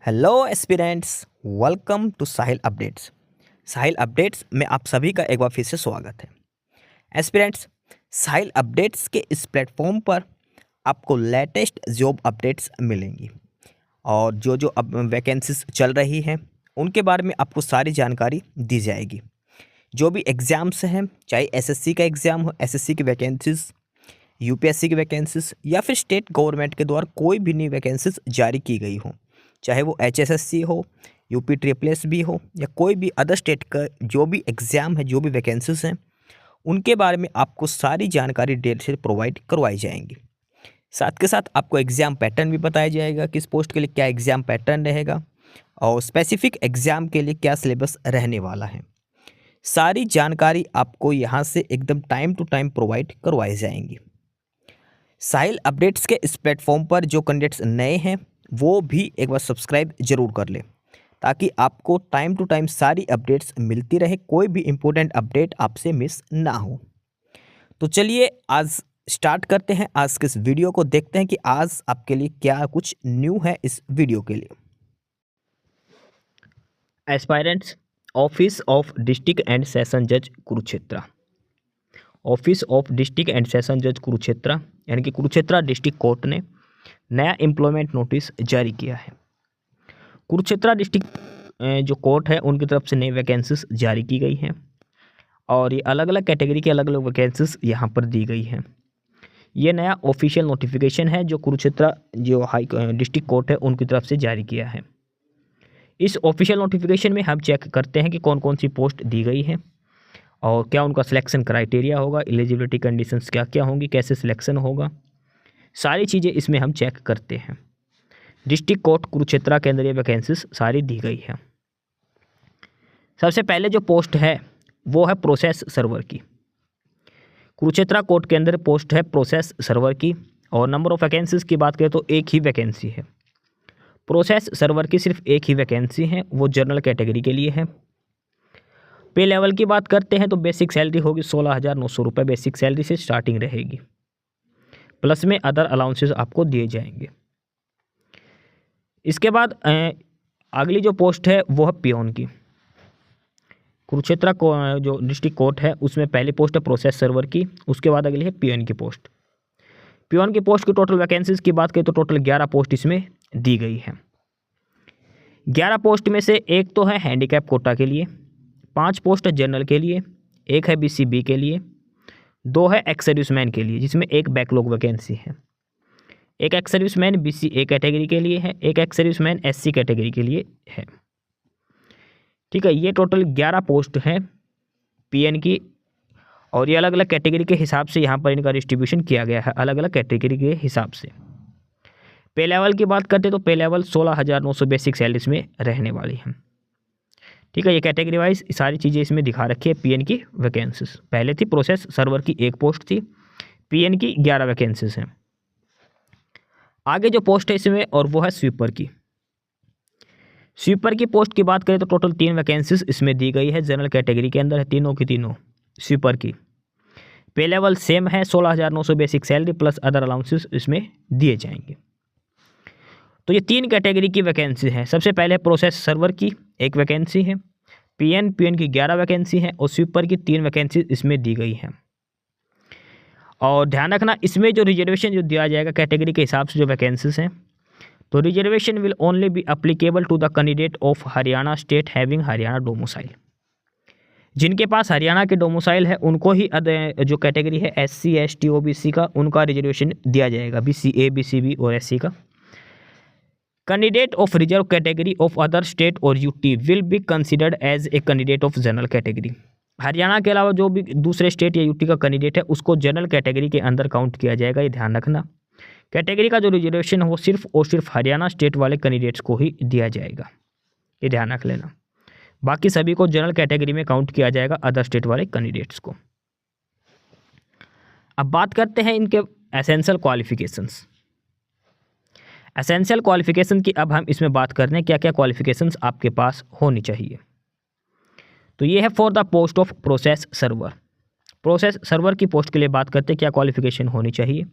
Hello aspirants, welcome to Sahil updates. Sahil updates में आप सभी का एक बार फिर से स्वागत है। एस्पिरेंट्स, साहिल अपडेट्स के इस प्लेटफॉर्म पर आपको लेटेस्ट जॉब अपडेट्स मिलेंगी और जो जो अब वैकेंसीज चल रही हैं उनके बारे में आपको सारी जानकारी दी जाएगी। जो भी एग्ज़ाम्स हैं, चाहे एसएससी का एग्ज़ाम हो, एसएससी की वैकेंसीज, यूपीएससी की वैकेंसीज या फिर स्टेट गवर्नमेंट के द्वारा कोई भी नई वैकेंसीज जारी की गई हो, चाहे वो एचएसएससी हो, यूपी ट्रिपल भी हो या कोई भी अदर स्टेट का जो भी एग्ज़ाम है, जो भी वैकेंसीज हैं, उनके बारे में आपको सारी जानकारी डेट से प्रोवाइड करवाई जाएंगी। साथ के साथ आपको एग्ज़ाम पैटर्न भी बताया जाएगा, किस पोस्ट के लिए क्या एग्ज़ाम पैटर्न रहेगा और स्पेसिफिक एग्ज़ाम के लिए क्या सिलेबस रहने वाला है। सारी जानकारी आपको यहाँ से एकदम टाइम टू टाइम प्रोवाइड करवाई जाएंगी। साहिल अपडेट्स के इस प्लेटफॉर्म पर जो कैंडिडेट्स नए हैं वो भी एक बार सब्सक्राइब जरूर कर लें ताकि आपको टाइम टू टाइम सारी अपडेट्स मिलती रहे, कोई भी इम्पोर्टेंट अपडेट आपसे मिस ना हो। तो चलिए आज स्टार्ट करते हैं आज के इस वीडियो को, देखते हैं कि आज आपके लिए क्या कुछ न्यू है इस वीडियो के लिए। Aspirants, office of district and session जज Kurukshetra, office of district and session जज कुरुक्षेत्र यानी कि कुरुक्षेत्र डिस्ट्रिक्ट कोर्ट ने नया एम्प्लॉयमेंट नोटिस जारी किया है। कुरुक्षेत्र डिस्ट्रिक्ट जो कोर्ट है उनकी तरफ से नई वैकेंसीज जारी की गई हैं और ये अलग अलग कैटेगरी की अलग अलग वैकेंसीज यहाँ पर दी गई हैं। ये नया ऑफिशियल नोटिफिकेशन है जो कुरुक्षेत्र जो डिस्ट्रिक्ट कोर्ट है उनकी तरफ से जारी किया है। इस ऑफिशियल नोटिफिकेशन में हम चेक करते हैं कि कौन कौन सी पोस्ट दी गई हैं और क्या उनका सिलेक्शन क्राइटेरिया होगा, एलिजिबिलिटी कंडीशंस क्या क्या होंगी, कैसे सिलेक्शन होगा, सारी चीज़ें इसमें हम चेक करते हैं। डिस्ट्रिक्ट कोर्ट कुरुक्षेत्र के अंदर ये वैकेंसीज सारी दी गई है। सबसे पहले जो पोस्ट है वो है प्रोसेस सर्वर की। कुरुक्षेत्र कोर्ट के अंदर पोस्ट है प्रोसेस सर्वर की और नंबर ऑफ वैकेंसीज की बात करें तो एक ही वैकेंसी है। प्रोसेस सर्वर की सिर्फ एक ही वैकेंसी है, वो जनरल कैटेगरी के लिए है। पे लेवल की बात करते हैं तो बेसिक सैलरी होगी 16,900 रुपये, बेसिक सैलरी से स्टार्टिंग रहेगी, प्लस में अदर अलाउंसेस आपको दिए जाएंगे। इसके बाद अगली जो पोस्ट है वो है पियोन की। कुरुक्षेत्र को जो डिस्ट्रिक्ट कोर्ट है उसमें पहली पोस्ट है प्रोसेस सर्वर की, उसके बाद अगली है पियोन की पोस्ट। पियोन की पोस्ट की टोटल वैकेंसीज की बात करें तो टोटल 11 पोस्ट इसमें दी गई है। 11 पोस्ट में से एक तो है हैंडीकैप कोटा के लिए, 5 पोस्ट है जनरल के लिए, एक है बीसीबी के लिए, 2 है एक्स सर्विसमैन के लिए जिसमें एक बैकलॉग वैकेंसी है, एक एक्स सर्विसमैन बीसीए कैटेगरी के लिए है, एक एक्स सर्विसमैन एससी कैटेगरी के लिए है। ठीक है, ये टोटल 11 पोस्ट हैं पीएन की और ये अलग अलग कैटेगरी के हिसाब से यहाँ पर इनका डिस्ट्रीब्यूशन किया गया है, अलग अलग कैटेगरी के हिसाब से। पे लेवल की बात करते तो पे लेवल 16,900 बेसिक सैलरीज में रहने वाली है। ठीक है, ये कैटेगरी वाइज सारी चीज़ें इसमें दिखा रखी है। पीएन की वैकेंसीज पहले थी प्रोसेस सर्वर की एक पोस्ट थी, पीएन की 11 वैकेंसीज हैं। आगे जो पोस्ट है इसमें और वो है स्वीपर की। स्वीपर की पोस्ट की बात करें तो टोटल 3 वैकेंसीज इसमें दी गई है, जनरल कैटेगरी के अंदर है, तीनों की तीनों स्वीपर की। पे लेवल सेम है, 16,900 basic salary plus other allowances इसमें दिए जाएंगे। तो ये 3 कैटेगरी की वैकेंसी है। सबसे पहले प्रोसेस सर्वर की एक वैकेंसी है, पीएन की 11 वैकेंसी है और स्वीपर की 3 वैकेंसी इसमें दी गई हैं। और ध्यान रखना इसमें जो रिजर्वेशन जो दिया जाएगा कैटेगरी के हिसाब से जो वैकेंसीज हैं, तो reservation will only be applicable to the candidate of Haryana state having Haryana domicile. जिनके पास हरियाणा के डोमिसाइल है उनको ही जो कैटेगरी है एससी एसटी ओबीसी का, उनका रिजर्वेशन दिया जाएगा, बीसीए बीसीबी और एससी का। Candidate of reserve category of other state और UT will be considered as a candidate of general category. Haryana के अलावा जो भी दूसरे स्टेट या यूटी का कैंडिडेट है उसको जनरल कैटेगरी के अंदर काउंट किया जाएगा, ये ध्यान रखना। कैटेगरी का जो रिजर्वेशन है वो सिर्फ और सिर्फ हरियाणा स्टेट वाले कैंडिडेट्स को ही दिया जाएगा, ये ध्यान रख लेना। बाकी सभी को जनरल कैटेगरी में काउंट किया जाएगा, अदर स्टेट वाले कैंडिडेट्स को। अब बात करते हैं इनके एसेंशियल क्वालिफिकेशंस। एसेंशियल क्वालिफिकेशन की अब हम इसमें बात कर रहे हैं क्या क्या क्वालिफिकेशंस आपके पास होनी चाहिए। तो ये है for the post of process server. Process server की पोस्ट के लिए बात करते हैं क्या क्वालिफिकेशन होनी चाहिए।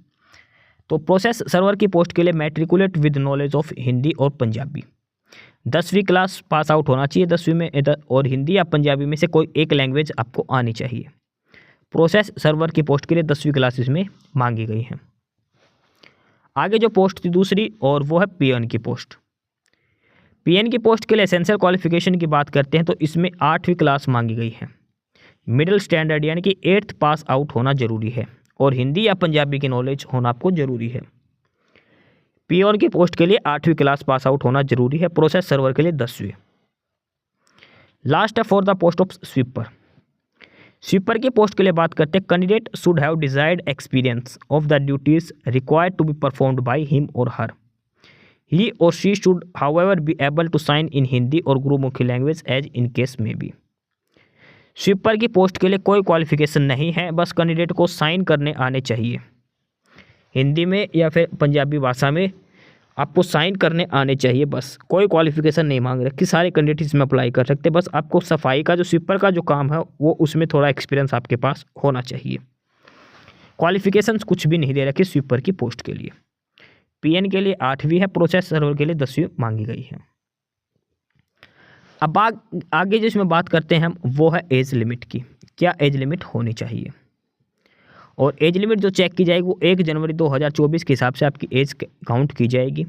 तो प्रोसेस सर्वर की पोस्ट के लिए matriculate with knowledge of Hindi और पंजाबी। 10वीं क्लास पास आउट होना चाहिए 10वीं में, और हिंदी या पंजाबी में से कोई एक लैंग्वेज आपको आनी चाहिए। प्रोसेस सर्वर की पोस्ट के लिए 10वीं क्लास इसमें मांगी गई है। आगे जो पोस्ट थी दूसरी, और वो है पीएन की पोस्ट। पीएन की पोस्ट के लिए एसेंशियल क्वालिफिकेशन की बात करते हैं तो इसमें 8वीं क्लास मांगी गई है। मिडिल स्टैंडर्ड यानी कि 8th पास आउट होना जरूरी है, और हिंदी या पंजाबी की नॉलेज होना आपको जरूरी है। पीएन की पोस्ट के लिए 8वीं क्लास पास आउट होना जरूरी है। प्रोसेस सर्वर के लिए 10वीं। लास्ट है for the post of sweeper. Sweeper की पोस्ट के लिए बात करते हैं। Candidate should have desired experience of the duties required to be performed by him or her. He or she should however be able to sign in Hindi और Gurmukhi language as in case में B. Sweeper की post के लिए कोई qualification नहीं है, बस candidate को साइन करने आने चाहिए। हिंदी में या फिर पंजाबी भाषा में आपको साइन करने आने चाहिए, बस कोई क्वालिफिकेशन नहीं मांग रखी। सारे कैंडिडेट इसमें अप्लाई कर सकते हैं, बस आपको सफाई का जो स्वीपर का जो काम है वो उसमें थोड़ा एक्सपीरियंस आपके पास होना चाहिए। क्वालिफिकेशंस कुछ भी नहीं दे रखे स्वीपर की पोस्ट के लिए। पीएन के लिए 8वीं है, प्रोसेस सर्वर के लिए 10वीं मांगी गई है। अब आगे जिसमें बात करते हैं हम, वो है एज लिमिट की। क्या एज लिमिट होनी चाहिए, और एज लिमिट जो चेक की जाएगी वो 1 जनवरी 2024 के हिसाब से आपकी एज काउंट की जाएगी।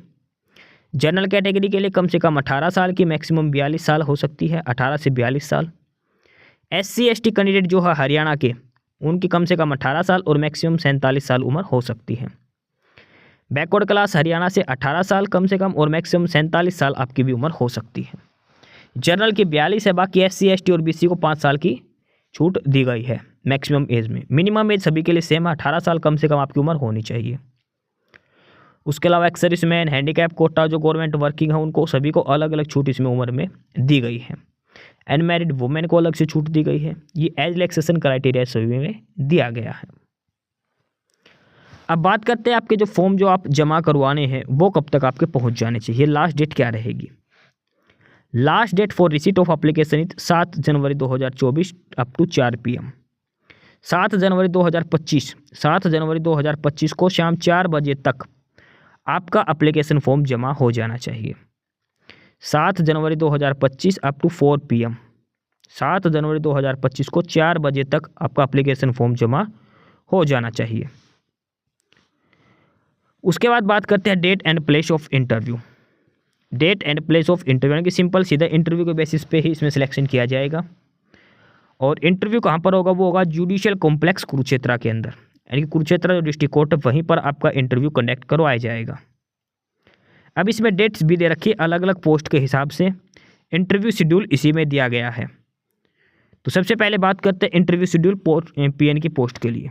जनरल कैटेगरी के लिए कम से कम 18 साल की, मैक्सिमम 42 साल हो सकती है, 18 से 42 साल। SC ST कैंडिडेट जो है हरियाणा के, उनकी कम से कम 18 साल और मैक्सिमम 47 साल उम्र हो सकती है। बैकवर्ड क्लास हरियाणा से 18 साल कम से कम और मैक्सिमम 47 साल आपकी भी उम्र हो सकती है। जनरल की 42 है, बाकी SC ST और BC को 5 साल की छूट दी गई है मैक्सिमम एज में। मिनिमम एज सभी के लिए सेम है, 18 साल कम से कम आपकी उम्र होनी चाहिए। उसके अलावा एक्स सर्विसमैन, हैंडीकैप कोटा जो गवर्नमेंट वर्किंग है, उनको सभी को अलग अलग छूट इसमें उम्र में दी गई है। अनमैरिड वुमेन को अलग से छूट दी गई है। ये एज रिलैक्सेशन क्राइटेरिया सभी में दिया गया है। अब बात करते हैं आपके जो फॉर्म जो आप जमा करवाने हैं वो कब तक आपके पहुंच जाने चाहिए। लास्ट डेट क्या रहेगी। Last date for receipt of application is 7 January 2024 up to 4 PM। 7 जनवरी 2025 को शाम 4 बजे तक आपका एप्लीकेशन फॉर्म जमा हो जाना चाहिए। 7 जनवरी 2025 अप टू 4 PM। 7 जनवरी 2025 को 4 बजे तक आपका एप्लीकेशन फॉर्म जमा हो जाना चाहिए। उसके बाद बात करते हैं date and place of interview. Date and place of interview यानी कि सिंपल सीधा इंटरव्यू के बेसिस पे ही इसमें सिलेक्शन किया जाएगा। और इंटरव्यू कहाँ पर होगा, वो होगा जुडिशियल कॉम्प्लेक्स कुरुक्षेत्र के अंदर, यानी कि कुरुक्षेत्र जो डिस्ट्रिक्ट कोर्ट है वहीं पर आपका इंटरव्यू कंडक्ट करवाया जाएगा। अब इसमें डेट्स भी दे रखी है अलग अलग पोस्ट के हिसाब से। इंटरव्यू शेड्यूल इसी में दिया गया है। तो सबसे पहले बात करते हैं इंटरव्यू शेड्यूल पीएन की पोस्ट के लिए।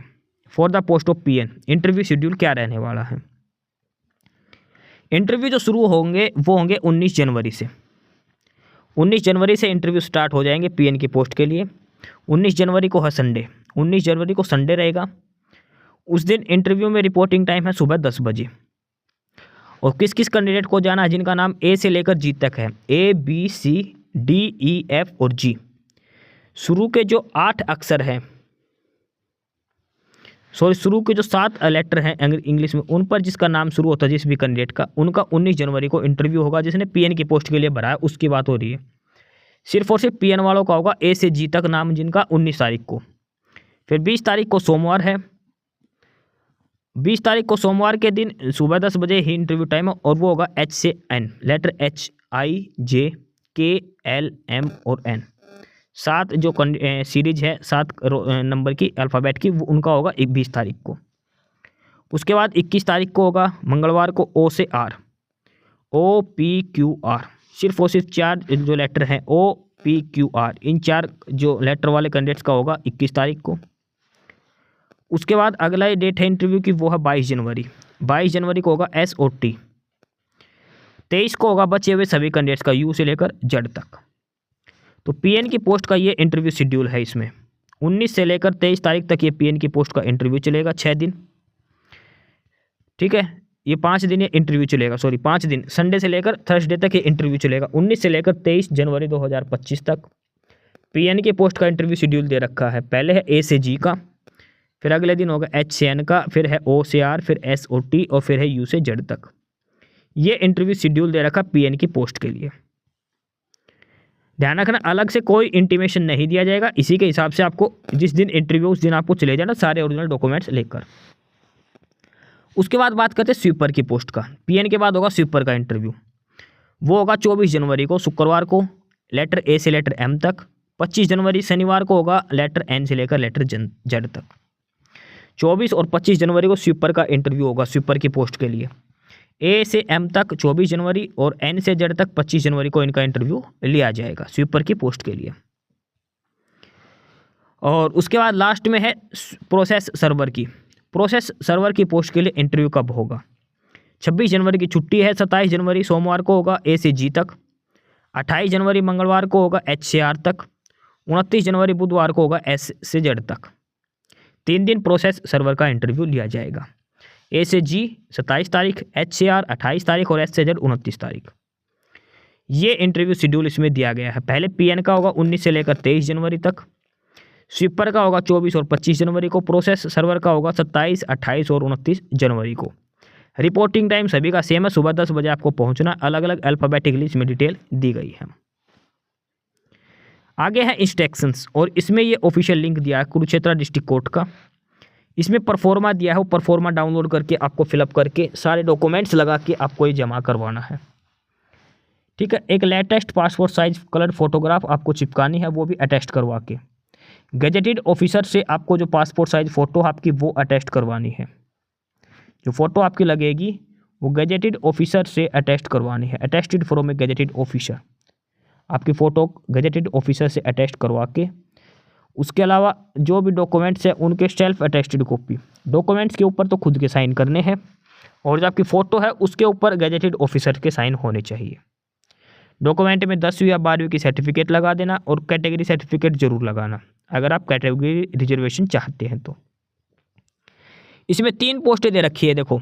For the post of PN interview schedule क्या रहने वाला है। इंटरव्यू जो शुरू होंगे वो होंगे 19 जनवरी से। 19 जनवरी से इंटरव्यू स्टार्ट हो जाएंगे पीएन की पोस्ट के लिए। 19 जनवरी को है संडे, 19 जनवरी को संडे रहेगा। उस दिन इंटरव्यू में रिपोर्टिंग टाइम है सुबह 10 बजे। और किस किस कैंडिडेट को जाना है, जिनका नाम ए से लेकर जी तक है, ABCDEF और G, शुरू के जो 8 अक्षर हैं, शुरू के जो 7 लेटर हैं इंग्लिश में, उन पर जिसका नाम शुरू होता है जिस भी कैंडिडेट का, उनका 19 जनवरी को इंटरव्यू होगा। जिसने पीएन की पोस्ट के लिए भरा है उसकी बात हो रही है। सिर्फ और सिर्फ पीएन वालों का होगा ए से जी तक नाम, जिनका 19 तारीख को। फिर 20 तारीख को सोमवार है। 20 तारीख को सोमवार के दिन सुबह 10 बजे ही इंटरव्यू टाइम है, और वो होगा H से N, लेटर HIJKLM और N। 7 जो सीरीज है 7 नंबर की अल्फ़ाबेट की, वो उनका होगा 20 तारीख को। उसके बाद 21 तारीख को होगा मंगलवार को O से R, OPQR, सिर्फ और सिर्फ 4 जो लेटर हैं OPQR, इन 4 जो लेटर वाले कैंडिडेट्स का होगा 21 तारीख को। उसके बाद अगला डेट है इंटरव्यू की, वो है 22 जनवरी। 22 जनवरी को होगा S और T। 23 को होगा बचे हुए सभी कैंडिडेट्स का U से लेकर Z तक। तो पीएन की पोस्ट का ये इंटरव्यू शेड्यूल है। इसमें 19 से लेकर 23 तारीख तक ये पीएन की पोस्ट का इंटरव्यू चलेगा, 6 दिन। ठीक है, ये 5 दिन ये इंटरव्यू चलेगा, 5 दिन, संडे से लेकर थर्सडे तक ये इंटरव्यू चलेगा। 19 से लेकर 23 जनवरी 2025 तक पीएन की पोस्ट का इंटरव्यू शेड्यूल दे रखा है। पहले है A से G का, फिर अगले दिन होगा H से N का, फिर है O से R, फिर S और T, और फिर है U से Z तक। ये इंटरव्यू शेड्यूल दे रखा पीएन की पोस्ट के लिए। ध्यान रखना, अलग से कोई इंटीमेशन नहीं दिया जाएगा। इसी के हिसाब से आपको जिस दिन इंटरव्यू उस दिन आपको चले जाना सारे ओरिजिनल डॉक्यूमेंट्स लेकर। उसके बाद बात करते हैं स्वीपर की पोस्ट का। पीएन के बाद होगा स्वीपर का इंटरव्यू। वो होगा 24 जनवरी को शुक्रवार को, लेटर ए से लेटर एम तक। 25 जनवरी शनिवार को होगा लेटर एन से लेकर लेटर जेड तक। 24 और 25 जनवरी को स्वीपर का इंटरव्यू होगा स्वीपर की पोस्ट के लिए। ए से एम तक 24 जनवरी और एन से जेड तक 25 जनवरी को इनका इंटरव्यू लिया जाएगा स्वीपर की पोस्ट के लिए। और उसके बाद लास्ट में है प्रोसेस सर्वर की। प्रोसेस सर्वर की पोस्ट के लिए इंटरव्यू कब होगा? 26 जनवरी की छुट्टी है, 27 जनवरी सोमवार को होगा ए से जी तक। 28 जनवरी मंगलवार को होगा एच से आर तक। 29 जनवरी बुधवार को होगा एस से जेड तक। 3 दिन प्रोसेस सर्वर का इंटरव्यू लिया जाएगा। ए से जी 27 तारीख, एच से आर 28 तारीख और एस से जेड 29 तारीख। ये इंटरव्यू शेड्यूल इसमें दिया गया है। पहले पीएन का होगा 19 से लेकर 23 जनवरी तक। स्वीपर का होगा 24 और 25 जनवरी को। प्रोसेस सर्वर का होगा 27, 28 और 29 जनवरी को। रिपोर्टिंग टाइम सभी का सेम है, सुबह 10 बजे आपको पहुंचना। अलग अलग अल्फ़ाबेटिकली इसमें डिटेल दी गई है। आगे है इंस्ट्रक्शंस, और इसमें ये ऑफिशियल लिंक दिया है कुरुक्षेत्र डिस्ट्रिक्ट कोर्ट का। इसमें परफॉर्मा दिया है, वो परफॉर्मा डाउनलोड करके आपको फिलअप करके सारे डॉक्यूमेंट्स लगा के आपको ये जमा करवाना है। ठीक है, एक latest passport size colour photograph आपको चिपकानी है, वो भी अटेस्ट करवा के। गजेटेड ऑफिसर से आपको जो पासपोर्ट साइज फ़ोटो आपकी वो अटेस्ट करवानी है। जो फ़ोटो आपकी लगेगी वो गजेटेड ऑफिसर से अटेस्ट करवानी है। Attested from A gazetted officer, आपकी फ़ोटो गजेटेड ऑफिसर से अटेस्ट करवा के। उसके अलावा जो भी डॉक्यूमेंट्स हैं उनके सेल्फ अटेस्टेड कॉपी। डॉक्यूमेंट्स के ऊपर तो खुद के साइन करने हैं, और जो आपकी फ़ोटो है उसके ऊपर गजेटेड ऑफिसर के साइन होने चाहिए। डॉक्यूमेंट में 10वीं या 12वीं की सर्टिफिकेट लगा देना, और कैटेगरी सर्टिफिकेट जरूर लगाना अगर आप कैटेगरी रिजर्वेशन चाहते हैं तो। इसमें 3 पोस्टें दे रखी है, देखो,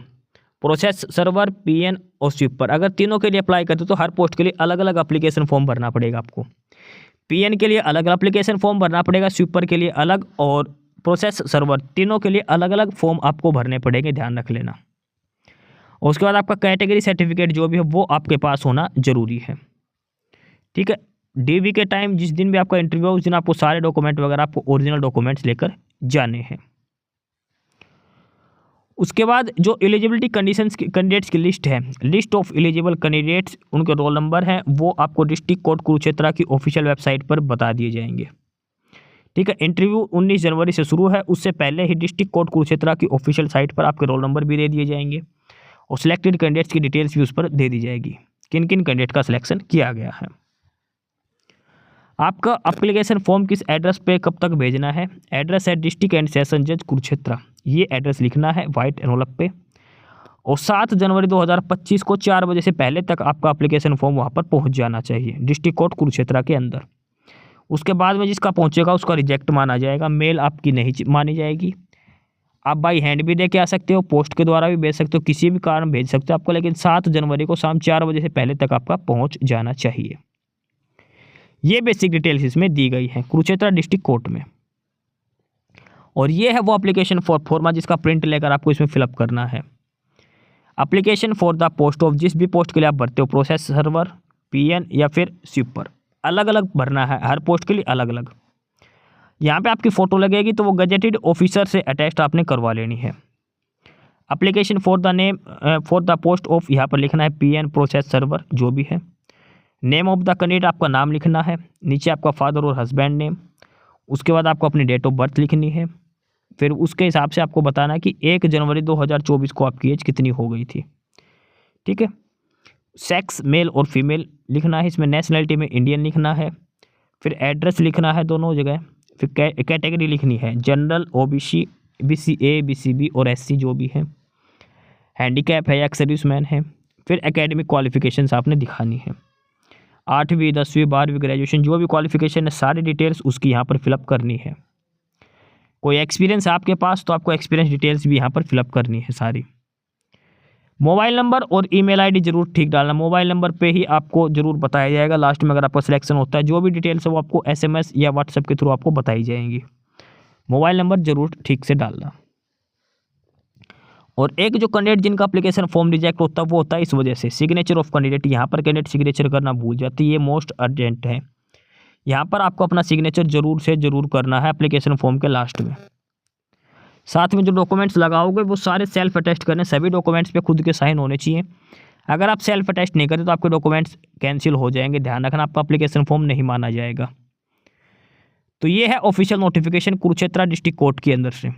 प्रोसेस सर्वर, पीएन और स्वीपर। अगर तीनों के लिए अप्लाई करते हो तो हर पोस्ट के लिए अलग अलग एप्लीकेशन फॉर्म भरना पड़ेगा आपको। पीएन के लिए अलग एप्लीकेशन फॉर्म भरना पड़ेगा, स्वीपर के लिए अलग, और प्रोसेस सर्वर, तीनों के लिए अलग अलग फॉर्म आपको भरने पड़ेंगे, ध्यान रख लेना। और उसके बाद आपका कैटेगरी सर्टिफिकेट जो भी है वो आपके पास होना जरूरी है। ठीक है, डीवी के टाइम जिस दिन भी आपका इंटरव्यू हो उस दिन आपको सारे डॉक्यूमेंट वगैरह आपको ओरिजिनल डॉक्यूमेंट्स लेकर जाने हैं। उसके बाद जो एलिजिबिलिटी कंडीशंस कैंडिडेट्स की लिस्ट है, लिस्ट ऑफ एलिजिबल कैंडिडेट्स, उनके रोल नंबर हैं, वो आपको डिस्ट्रिक्ट कोर्ट कुरुक्षेत्र की ऑफिशियल वेबसाइट पर बता दिए जाएंगे। ठीक है, इंटरव्यू 19 जनवरी से शुरू है, उससे पहले ही डिस्ट्रिक्ट कोर्ट कुरुक्षेत्र की ऑफिशियल साइट पर आपके रोल नंबर भी दे दिए जाएंगे, और सिलेक्टेड कैंडिडेट्स की डिटेल्स भी उस पर दे दी जाएगी, किन किन कैंडिडेट का सिलेक्शन किया गया है। आपका एप्लीकेशन फॉर्म किस एड्रेस पे कब तक भेजना है? एड्रेस है डिस्ट्रिक्ट एंड सेशन जज कुरुक्षेत्र, ये एड्रेस लिखना है वाइट एनवलप पे। और 7 जनवरी 2025 को 4 बजे से पहले तक आपका एप्लीकेशन फॉर्म वहाँ पर पहुँच जाना चाहिए डिस्ट्रिक्ट कोर्ट कुरुक्षेत्र के अंदर। उसके बाद में जिसका पहुँचेगा उसका रिजेक्ट माना जाएगा, मेल आपकी नहीं मानी जाएगी। आप बाई हैंड भी दे के आ सकते हो, पोस्ट के द्वारा भी भेज सकते हो, किसी भी कारण भेज सकते हो आपको, लेकिन 7 जनवरी को शाम 4 बजे से पहले तक आपका पहुँच जाना चाहिए। ये बेसिक डिटेल्स इसमें दी गई है कुरुक्षेत्र डिस्ट्रिक्ट कोर्ट में। और ये है वो एप्लीकेशन फॉर्मा जिसका प्रिंट लेकर आपको इसमें फिलअप करना है। Application for the post of, जिस भी पोस्ट के लिए आप भरते हो, प्रोसेस सर्वर, पीएन या फिर स्वीपर, अलग अलग भरना है, हर पोस्ट के लिए अलग अलग। यहाँ पे आपकी फ़ोटो लगेगी तो वो गजेटेड ऑफिसर से अटैच्ड आपने करवा लेनी है। Application for the name for the post of, यहाँ पर लिखना है पीएन प्रोसेस सर्वर जो भी है। नेम ऑफ द कैंडिडेट, आपका नाम लिखना है, नीचे आपका फादर और हस्बैंड नेम। उसके बाद आपको अपनी डेट ऑफ बर्थ लिखनी है, फिर उसके हिसाब से आपको बताना है कि 1 जनवरी 2024 को आपकी एज कितनी हो गई थी। ठीक है, सेक्स मेल और फीमेल लिखना है, इसमें नेशनलिटी में इंडियन लिखना है, फिर एड्रेस लिखना है दोनों जगह, फिर कैटेगरी लिखनी है जनरल, ओबीसी, बीसीए, बीसीबी और एससी जो भी है, हैंडीकैप है या सर्विसमैन है, फिर एकेडमिक क्वालिफिकेशंस आपने दिखानी है, 8वीं 10वीं 12वीं ग्रेजुएशन जो भी क्वालिफिकेशन है सारी डिटेल्स उसकी यहाँ पर फिलअप करनी है। कोई एक्सपीरियंस आपके पास तो आपको एक्सपीरियंस डिटेल्स भी यहाँ पर फिलअप करनी है सारी। मोबाइल नंबर और ईमेल आईडी जरूर ठीक डालना, मोबाइल नंबर पे ही आपको जरूर बताया जाएगा लास्ट में अगर आपका सिलेक्शन होता है। जो भी डिटेल्स है वो आपको SMS या व्हाट्सएप के थ्रू आपको बताई जाएंगी। मोबाइल नंबर जरूर ठीक से डालना। और एक जो कैंडिडेट जिनका एप्लीकेशन फॉर्म रिजेक्ट होता है वो होता है इस वजह से, सिग्नेचर ऑफ कैंडिडेट, यहाँ पर कैंडिडेट सिग्नेचर करना भूल जाती है, ये मोस्ट अर्जेंट है। यहाँ पर आपको अपना सिग्नेचर जरूर से जरूर करना है एप्लीकेशन फॉर्म के लास्ट में। साथ में जो डॉक्यूमेंट्स लगाओगे वो सारे सेल्फ अटेस्ट करने, सभी डॉक्यूमेंट्स पे खुद के साइन होने चाहिए। अगर आप सेल्फ अटेस्ट नहीं करते तो आपके डॉक्यूमेंट्स कैंसिल हो जाएंगे, ध्यान रखना, आपका एप्लीकेशन फॉर्म नहीं माना जाएगा। तो ये है official notification Kurukshetra district court के अंदर से।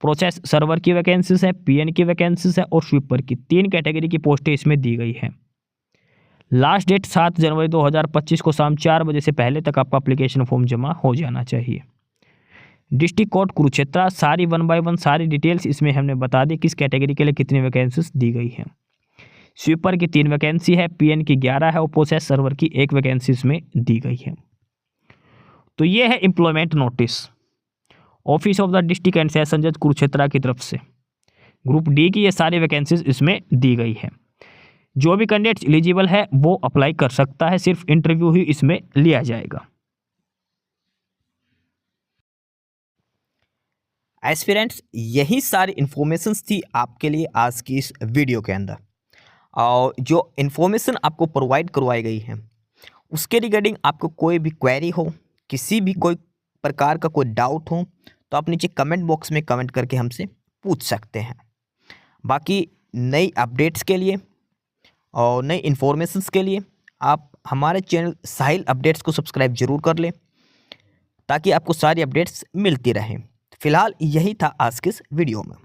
प्रोसेस सर्वर की वैकेंसीज है, पीएन की वैकेंसीज है और स्वीपर की 3 कैटेगरी की पोस्टें इसमें दी गई है। लास्ट डेट 7 जनवरी 2025 को शाम 4 बजे से पहले तक आपका एप्लीकेशन फॉर्म जमा हो जाना चाहिए। डिस्ट्रिक्ट कोर्ट कुरुक्षेत्र, सारी 1 बाय 1 सारी डिटेल्स इसमें हमने बता दी, किस कैटेगरी के लिए कितनी वैकेंसीज दी गई हैं। स्वीपर की 3 वैकेंसी है, पीएन की 11 है और प्रोसेस सर्वर की 1 वैकेंसी इसमें दी गई है। तो ये है employment notice office of the district and session जज कुरुक्षेत्र की तरफ से। ग्रुप डी की ये सारी वैकेंसीज इसमें दी गई है। जो भी कैंडिडेट एलिजिबल है वो अप्लाई कर सकता है, सिर्फ इंटरव्यू ही इसमें लिया जाएगा। एस्पिरेंट्स, यही सारी इन्फॉर्मेशंस थी आपके लिए आज की इस वीडियो के अंदर। और जो इन्फॉर्मेशन आपको प्रोवाइड करवाई गई है उसके रिगार्डिंग आपको कोई भी क्वेरी हो, किसी भी कोई प्रकार का कोई डाउट हो, तो आप नीचे कमेंट बॉक्स में कमेंट करके हमसे पूछ सकते हैं। बाकी नई अपडेट्स के लिए और नई इन्फॉर्मेशंस के लिए आप हमारे चैनल साहिल अपडेट्स को सब्सक्राइब जरूर कर लें, ताकि आपको सारी अपडेट्स मिलती रहें। फिलहाल यही था आज के इस वीडियो में।